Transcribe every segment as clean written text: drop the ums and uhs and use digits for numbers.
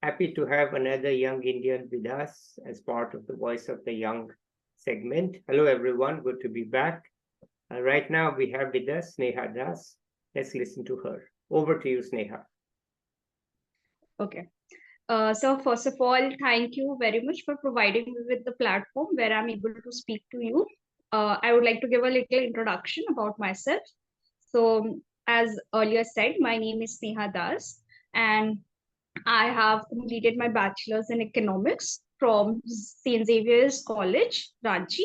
Happy to have another young Indian with us as part of the Voice of the Young segment. Hello, everyone. Good to be back. Right now, we have with us Sneha Das. Let's listen to her. Over to you, Sneha. Okay. So first of all, thank you very much for providing me with the platform where I'm able to speak to you. I would like to give a little introduction about myself. So, as earlier said, my name is Sneha Das, and I have completed my bachelor's in economics from St. Xavier's College, Ranchi.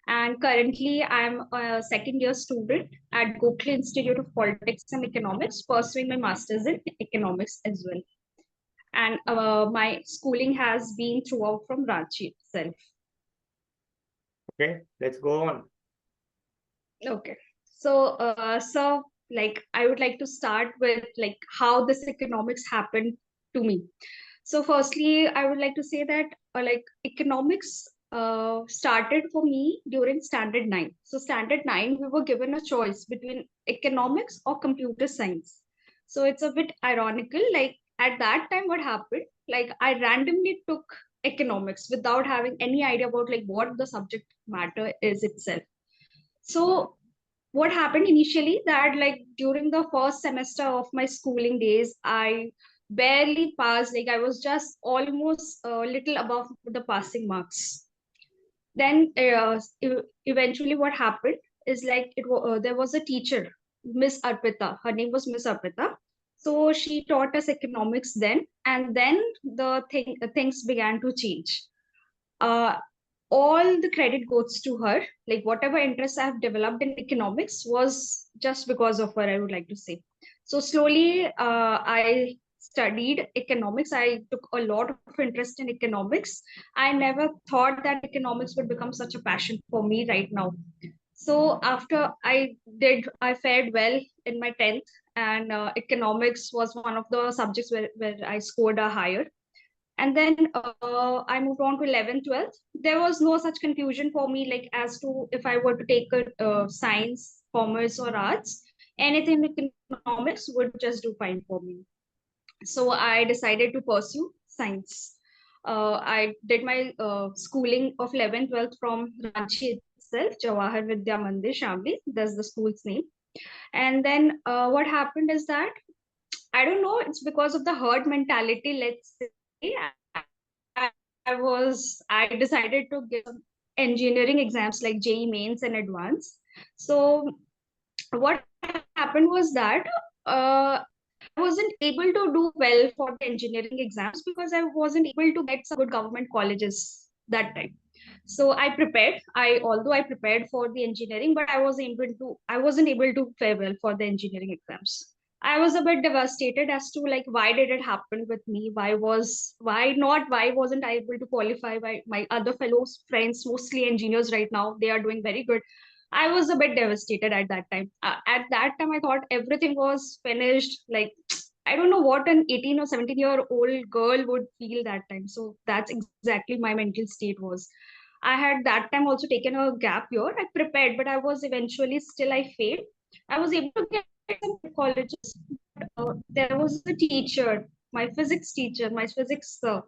And currently, I'm a second year student at Golay Institute of Politics and Economics, pursuing my master's in economics as well. And my schooling has been throughout from Ranchi itself. Okay, let's go on. Okay. So like I would like to start with like how this economics happened to me. So firstly, I would like to say that like economics started for me during standard 9. So standard 9, we were given a choice between economics or computer science. So it's a bit ironical. Like at that time, what happened? Like I randomly took economics without having any idea about like what the subject matter is itself. So what happened initially that like during the first semester of my schooling days, I barely passed. Like I was just almost a little above the passing marks. Then eventually what happened is like there was a teacher, Miss Arpita. Her name was Miss Arpita. So she taught us economics then, and then things began to change. Uh, all the credit goes to her. Like whatever interest I have developed in economics was just because of her, I would like to say. So slowly, I studied economics. I took a lot of interest in economics. I never thought that economics would become such a passion for me right now. So after I fared well in my 10th, and economics was one of the subjects where I scored a higher. And then I moved on to 11th, 12th. There was no such confusion for me, like as to if I were to take a science, commerce, or arts. Anything in economics would just do fine for me. So I decided to pursue science. I did my schooling of 11th, 12th from Ranchi itself, Jawahar Vidya Mandir, Shamli. That's the school's name. And then what happened is that I don't know, it's because of the herd mentality, let's say. I decided to give engineering exams like JEE mains and advanced. So what happened was that I wasn't able to do well for the engineering exams because I wasn't able to get some good government colleges that time. So I prepared. Although I prepared for the engineering, but I wasn't able to fare well for the engineering exams. I was a bit devastated as to like why did it happen with me? Why wasn't I able to qualify? Why my other fellows friends, mostly engineers right now, they are doing very good. I was a bit devastated at that time. At that time, I thought everything was finished. Like I don't know what an 18 or 17-year-old girl would feel that time. So that's exactly my mental state was. I had that time also taken a gap year. I prepared, but I was eventually still I failed. I was able to get some colleges. There was a teacher, my physics teacher, my physics sir.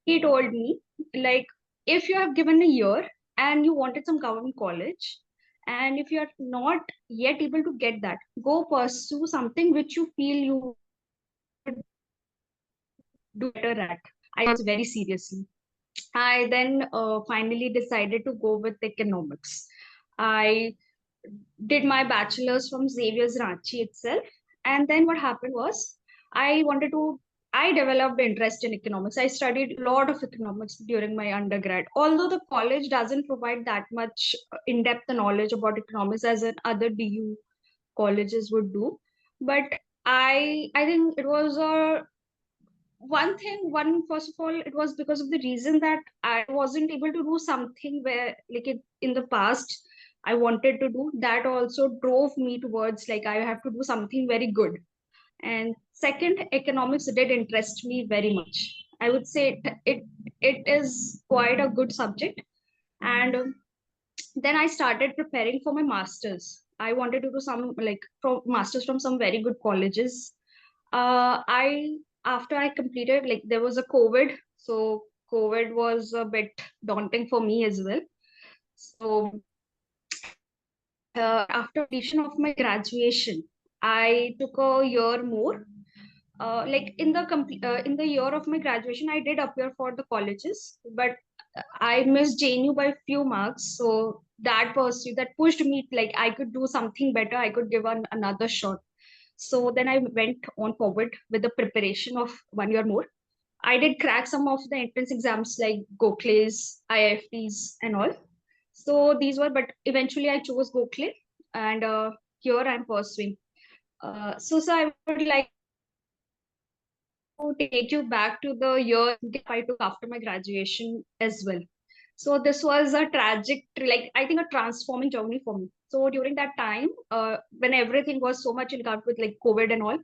He told me like if you have given a year and you wanted some government college, and if you are not yet able to get that, go pursue something which you feel you do better at. I was very seriously. I then finally decided to go with economics. I did my bachelor's from Xavier's Ranchi itself. And then what happened was I wanted to, I developed interest in economics. I studied a lot of economics during my undergrad. Although the college doesn't provide that much in-depth knowledge about economics as in other DU colleges would do. But I think it was a one first of all it was because of the reason that I wasn't able to do something where like in the past I wanted to do. That also drove me towards like I have to do something very good. And second, economics did interest me very much. I would say it is quite a good subject. And then I started preparing for my masters. I wanted to do some like from masters from some very good colleges. I after I completed, like there was a COVID, so COVID was a bit daunting for me as well. So after completion of my graduation, I took a year more. In the year of my graduation, I did appear for the colleges, but I missed JNU by few marks. So that pushed me, like I could do something better. I could give another shot. So then I went on forward with the preparation of 1 year more. I did crack some of the entrance exams like Gokhale's, IIFTs, and all. So these were, but eventually I chose Gokhale, and here I'm pursuing. So I would like to take you back to the year gap I took after my graduation as well. So this was a tragic, like I think a transforming journey for me. So during that time, when everything was so much in contact with like COVID and all,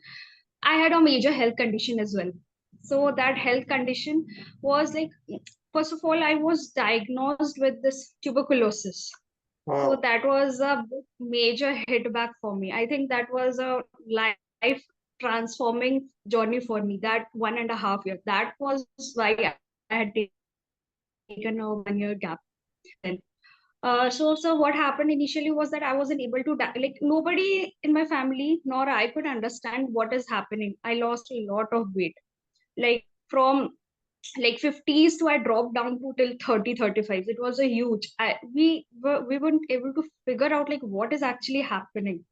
I had a major health condition as well. So that health condition was like, first of all, I was diagnosed with this tuberculosis. So Wow. that was a major hitback for me. I think that was a life transforming journey for me. That 1.5 year. That was why I had taken a 1 year gap then. So what happened initially was that I wasn't able to like nobody in my family nor I could understand what is happening. I lost a lot of weight, like from like 50s to I dropped down to till 30-35. It was a huge. We weren't able to figure out like what is actually happening.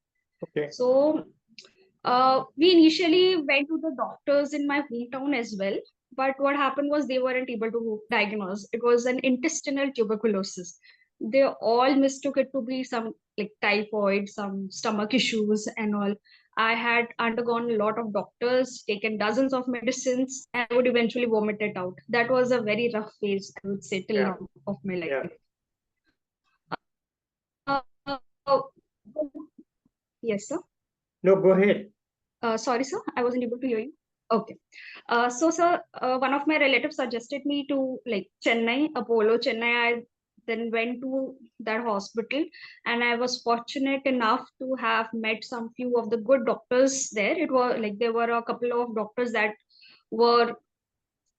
Okay. So we initially went to the doctors in my hometown as well. But what happened was they weren't able to diagnose. It was an intestinal tuberculosis. They all mistook it to be some like typhoid, some stomach issues, and all. I had undergone a lot of doctors, taken dozens of medicines, and I would eventually vomit it out. That was a very rough phase, I would say, till Yeah. now of my life. Yeah. Uh, yes, sir. No, go ahead. Sorry, sir, I wasn't able to hear you. Okay. So, sir, one of my relatives suggested me to like Chennai, Apollo, Chennai. I then went to that hospital, and I was fortunate enough to have met some few of the good doctors there. It was like there were a couple of doctors that were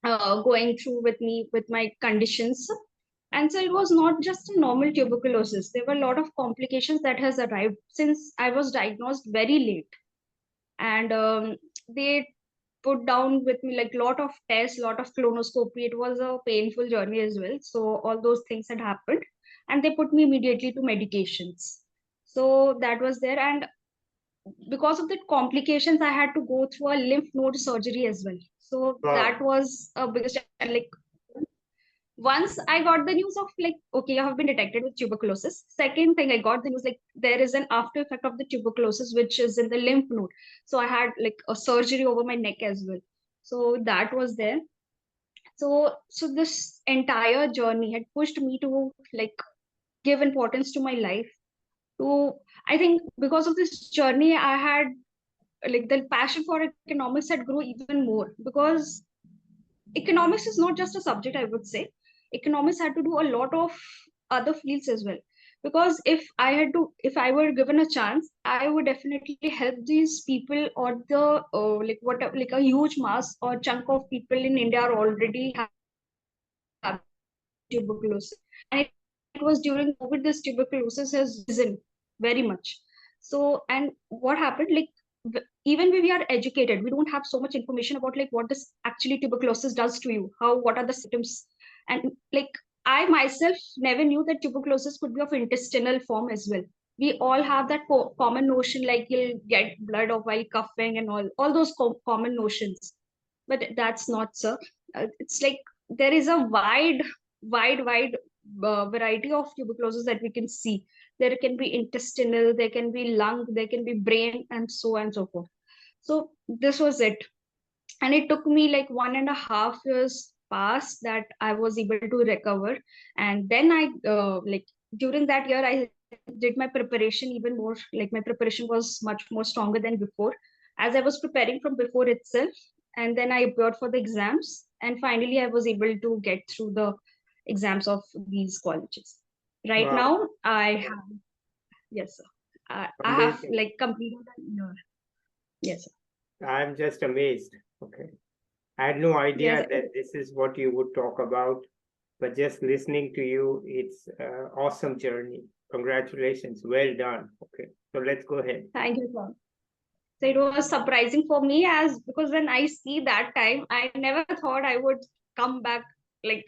going through with me with my conditions. And so it was not just a normal tuberculosis. There were a lot of complications that has arrived since I was diagnosed very late. And they put down with me like lot of tests, lot of colonoscopy. It was a painful journey as well. So all those things had happened, and they put me immediately to medications. So that was there, and because of the complications, I had to go through a lymph node surgery as well. So that Wow. was a biggest like once I got the news of like, okay, you have been detected with tuberculosis. Second thing I got the news like there is an after effect of the tuberculosis which is in the lymph node. So I had like a surgery over my neck as well. So that was there. So this entire journey had pushed me to like give importance to my life. To I think because of this journey, I had like the passion for economics had grew even more because economics is not just a subject, I would say. Economics had to do a lot of other fields as well. Because if I were given a chance, I would definitely help these people or the like what like a huge mass or chunk of people in India are already have tuberculosis. And it was during COVID this tuberculosis has risen very much. So and what happened like even when we are educated, we don't have so much information about like what this actually tuberculosis does to you, how what are the symptoms, and like I myself never knew that tuberculosis could be of intestinal form as well. We all have that common notion like you'll get blood or while coughing and all those common notions, but that's not so. It's like there is a wide variety of tuberculosis that we can see. There can be intestinal, there can be lung, there can be brain, and so on and so forth. So this was it, and it took me like 1.5 years past that I was able to recover. And then I like during that year I did my preparation even more, like my preparation was much more stronger than before, as I was preparing from before itself. And then I appeared for the exams, and finally I was able to get through the exams of these colleges. Right Wow. now I have, yes sir, I have Amazing. like completed a year. Yes sir. I'm just amazed. Okay. I had no idea Yes, that this is what you would talk about, but just listening to you, it's an awesome journey. Congratulations. Well done. Okay. So let's go ahead. thank you, sir. So it was surprising for me as because when I see that time, I never thought I would come back. Like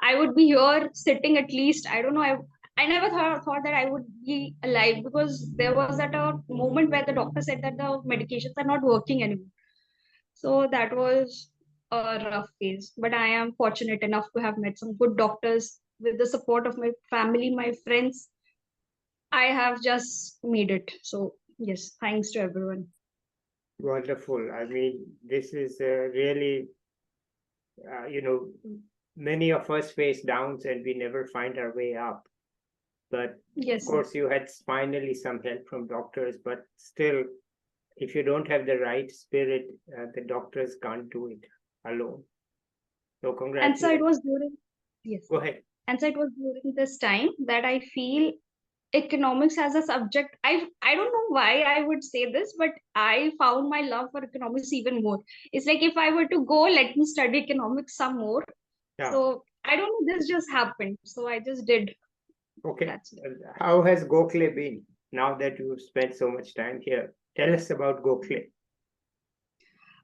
I would be here sitting at least. I don't know. I never thought that I would be alive because there was at a moment where the doctor said that the medications are not working anymore. So that was a rough phase. But I am fortunate enough to have met some good doctors with the support of my family, my friends. I have just made it. So yes, thanks to everyone. Wonderful. I mean, this is really, you know, many of us face downs and we never find our way up. But of Yes, sir. course, you had finally some help from doctors, but still, if you don't have the right spirit, the doctors can't do it alone. So And so it congratulations. was during, yes, Go ahead. and so it was during this time that I feel economics as a subject. I don't know why I would say this, but I found my love for economics even more. It's like if I were to go, let me study economics some more. Yeah. So I don't know, this just happened. So I just did. Okay. That's it. How has Gokhale been now that you've spent so much time here? Tell us about Gokhale.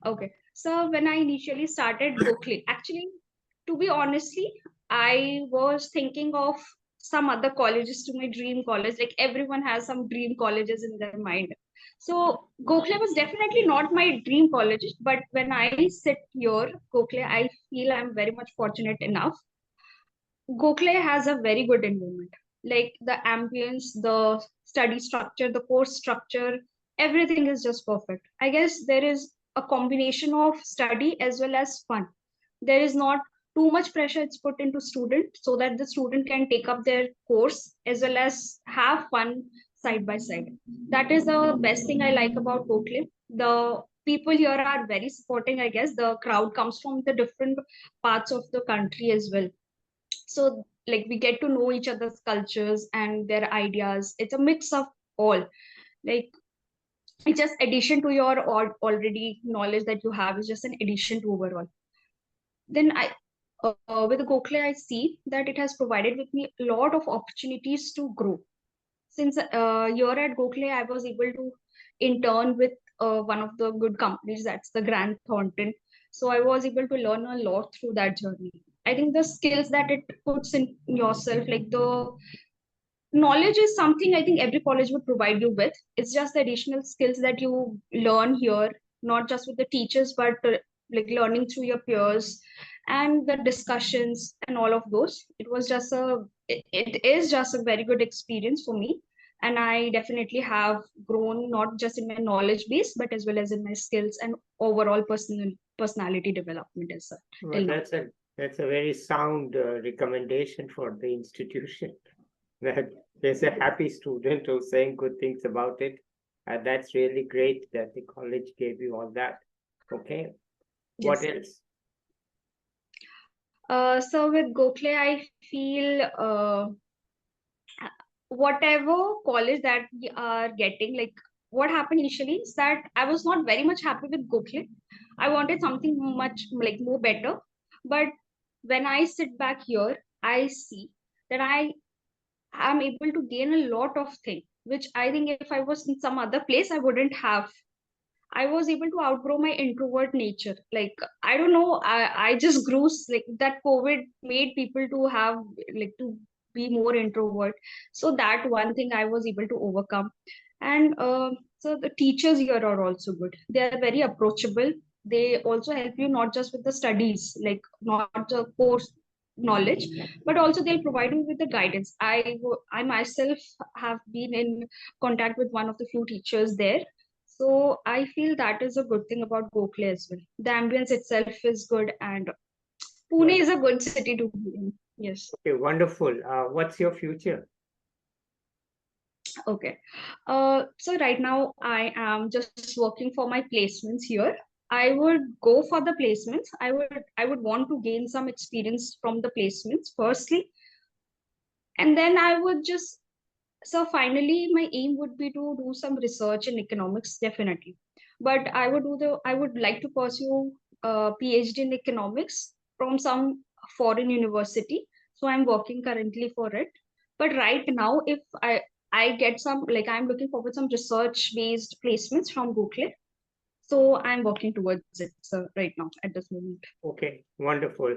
Okay. So when I initially started Golay, actually, to be honestly, I was thinking of some other colleges to my dream college. Like everyone has some dream colleges in their mind. So Golay was definitely not my dream college, but when I sit here, Golay, I feel I'm very much fortunate enough. Golay has a very good environment. Like the ambience, the study structure, the course structure, everything is just perfect. I guess there is a combination of study as well as fun. There is not too much pressure it's put into student so that the student can take up their course as well as have fun side by side. That is the best thing I like about Golay. The people here are very supporting. I guess the crowd comes from the different parts of the country as well, so like we get to know each other's cultures and their ideas. It's a mix of all, like it's just addition to your already knowledge that you have, is just an addition to overall. Then I with Golay, I see that it has provided with me a lot of opportunities to grow. Since here at Golay, I was able to intern with one of the good companies, that's the Grand Thornton. So I was able to learn a lot through that journey. I think the skills that it puts in yourself, like the knowledge is something I think every college would provide you with. It's just the additional skills that you learn here, not just with the teachers, but like learning through your peers and the discussions and all of those. It is just a very good experience for me. And I definitely have grown not just in my knowledge base, but as well as in my skills and overall personality development as well. Well, Till now. that's a very sound recommendation for the institution. That there's a happy student who's saying good things about it. That's really great that the college gave you all that. Okay. What Yes. else? So with Golay, I feel whatever college that we are getting, like what happened initially is that I was not very much happy with Golay. I wanted something much like more better. But when I sit back here, I see that I am able to gain a lot of things, which I think if I was in some other place, I wouldn't have. I was able to outgrow my introvert nature. Like I don't know, I just grew like that. COVID made people to have like to be more introvert. So that one thing I was able to overcome. And so the teachers here are also good. They are very approachable. They also help you not just with the studies, like not the course knowledge, but also they'll provide you with the guidance. I myself have been in contact with one of the few teachers there, so I feel that is a good thing about Golay as well. The ambience itself is good, and Pune is a good city to be in. Yes. Okay, wonderful. What's your future? Okay. So right now I am just working for my placements here. I would go for the placements. I would want to gain some experience from the placements firstly, and then I would just, so finally my aim would be to do some research in economics definitely. But I would like to pursue a PhD in economics from some foreign university. So I'm working currently for it. But right now, if I get some, like I'm looking forward some research-based placements from Google. So I'm working towards it, so right now at this moment. Okay, wonderful.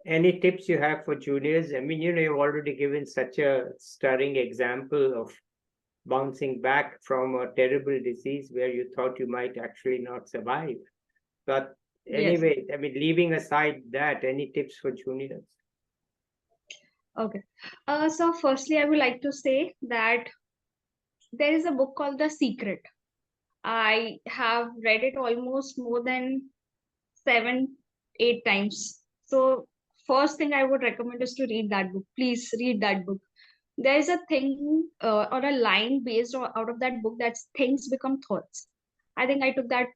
Any tips you have for juniors? I mean, you've already given such a stirring example of bouncing back from a terrible disease where you thought you might actually not survive. But Yes. anyway, I mean, leaving aside that, any tips for juniors? Okay. So firstly, I would like to say that there is a book called The Secret. I have read it almost more than 7, 8 times. So first thing I would recommend is to read that book. Please read that book. There is a thing or a line based out of that book that's things become thoughts. I think I took that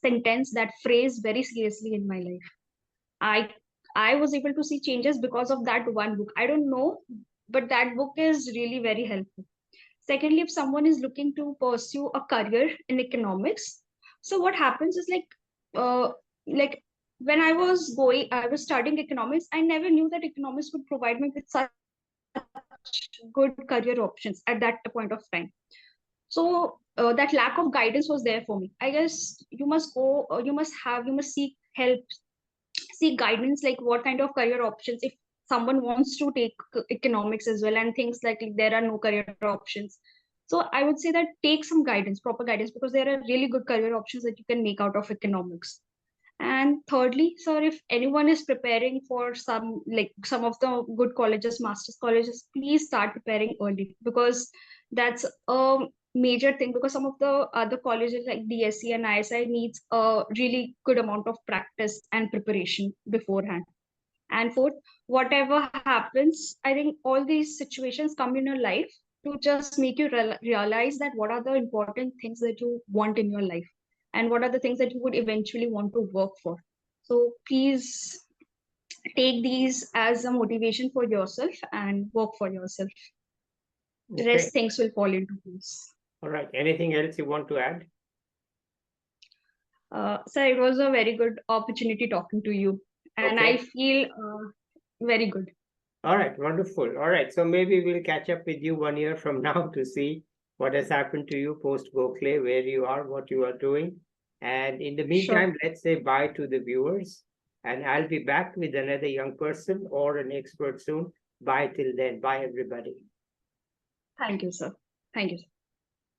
sentence, that phrase very seriously in my life. I was able to see changes because of that one book. I don't know, but that book is really very helpful. Secondly, if someone is looking to pursue a career in economics, so what happens is like when I was studying economics, I never knew that economics would provide me with such good career options at that point of time. So that lack of guidance was there for me. I guess you must go, you must seek help, seek guidance, like what kind of career options if someone wants to take economics as well and thinks like there are no career options. So I would say that take some guidance, proper guidance, because there are really good career options that you can make out of economics. And thirdly, sir, if anyone is preparing for some of the good colleges, master's colleges, please start preparing early, because that's a major thing, because some of the other colleges like DSC and ISI needs a really good amount of practice and preparation beforehand. And fourth, whatever happens, I think all these situations come in your life to just make you realize that what are the important things that you want in your life and what are the things that you would eventually want to work for. So please take these as a motivation for yourself and work for yourself. The Okay. rest things will fall into place. All right. Anything else you want to add? Sir, it was a very good opportunity talking to you, and Okay. I feel very good. All right, wonderful. All right, so maybe we'll catch up with you 1 year from now to see what has happened to you post Golay, where you are, what you are doing. And in the meantime, let's say bye to the viewers. And I'll be back with another young person or an expert soon. Bye till then. Bye, everybody. Thank you, sir. Thank you.